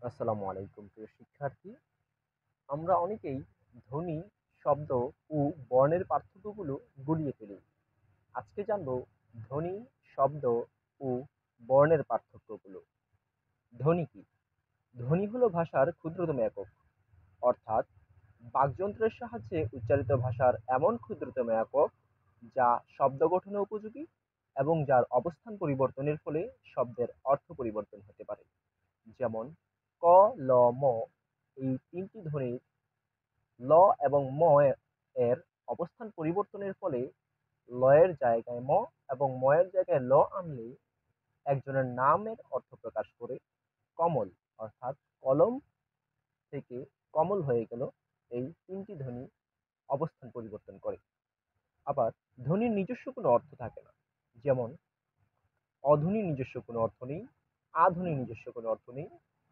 আসসালামু আলাইকুম প্রিয় শিক্ষার্থী। আমরা অনেকেই ধ্বনি, শব্দ ও বর্ণের পার্থক্যগুলো গুলিয়ে ফেলি। আজকে জানবো ধ্বনি, শব্দ ও বর্ণের পার্থক্যগুলো। ধ্বনি কি? ধ্বনি হলো ভাষার ক্ষুদ্রতম একক, অর্থাৎ বাকযন্ত্রের সাহায্যে উচ্চারিত ভাষার এমন ক্ষুদ্রতম একক যা শব্দ গঠনে উপযোগী এবং যার অবস্থান পরিবর্তনের ফলে শব্দের অর্থ পরিবর্তন হতে পারে। যেমন ক, ল, ম এই তিনটি ধ্বনির ল এবং ম এর অবস্থান পরিবর্তনের ফলে লয়ের জায়গায় ম এবং ময়ের জায়গায় ল আনলে একজনের নামের অর্থ প্রকাশ করে। কমল অর্থাৎ কলম থেকে কমল হয়ে গেল, এই তিনটি ধ্বনি অবস্থান পরিবর্তন করে। আবার ধ্বনির নিজস্ব কোনো অর্থ থাকে না। যেমন অধ্বনির নিজস্ব কোনো অর্থ নেই, আধ্বনির নিজস্ব কোনো অর্থ নেই,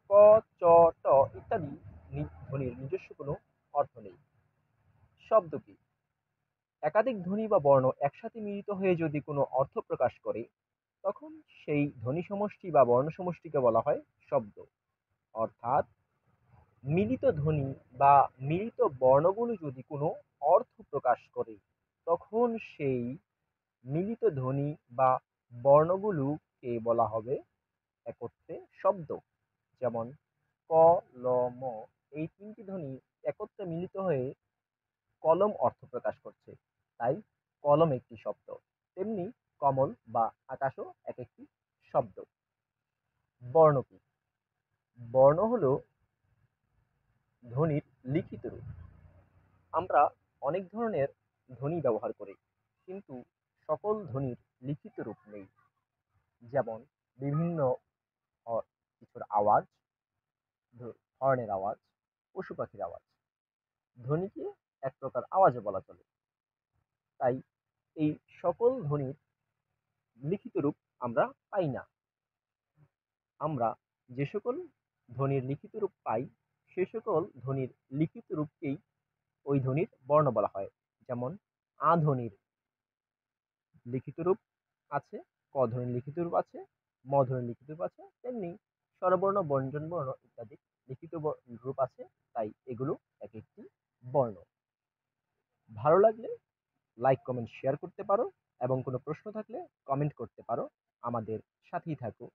ক, চ, ট ইত্যাদি ধ্বনির নিজস্ব কোনো অর্থ নেই। শব্দ কি? একাধিক ধ্বনি বা বর্ণ একসাথে মিলিত হয়ে যদি কোনো অর্থ প্রকাশ করে, তখন সেই ধ্বনি সমষ্টি বা বর্ণ সমষ্টিকে বলা হয় শব্দ। অর্থাৎ মিলিত ধ্বনি বা মিলিত বর্ণগুলো যদি কোনো অর্থ প্রকাশ করে, তখন সেই মিলিত ধ্বনি বা বর্ণগুলোকে বলা হবে একত্রে শব্দ। যেমন ক, ল, ম এই তিনটি ধ্বনি একত্রে মিলিত হয়ে কলম অর্থ প্রকাশ করছে, তাই কলম একটি শব্দ। তেমনি কমল বা আকাশও এক একটি শব্দ। বর্ণ কি? বর্ণ হলো ধ্বনির লিখিত রূপ। আমরা অনেক ধরনের ধ্বনি ব্যবহার করি, কিন্তু সকল ধ্বনির লিখিত রূপ নেই। যেমন বিভিন্ন কিছুর আওয়াজ, হর্নের আওয়াজ, পশু পাখির আওয়াজ, ধ্বনিকে এক প্রকার আওয়াজও বলা চলে। তাই এই সকল ধ্বনির লিখিত রূপ আমরা পাই না। আমরা যে সকল ধ্বনির লিখিত রূপ পাই, সে সকল ধ্বনির লিখিত রূপকেই ওই ধ্বনির বর্ণ বলা হয়। যেমন আ ধ্বনির লিখিত রূপ আছে, ক ধ্বনির লিখিত রূপ আছে, ম ধ্বনির লিখিত রূপ আছে, তেমনি স্বরবর্ণ, ব্যঞ্জন বর্ণ ইত্যাদি লিখিত রূপ আছে। তাই এগুলো এক একটি বর্ণ। ভালো লাগলে লাইক, কমেন্ট, শেয়ার করতে পারো এবং কোনো প্রশ্ন থাকলে কমেন্ট করতে পারো। আমাদের সাথেই থাকো।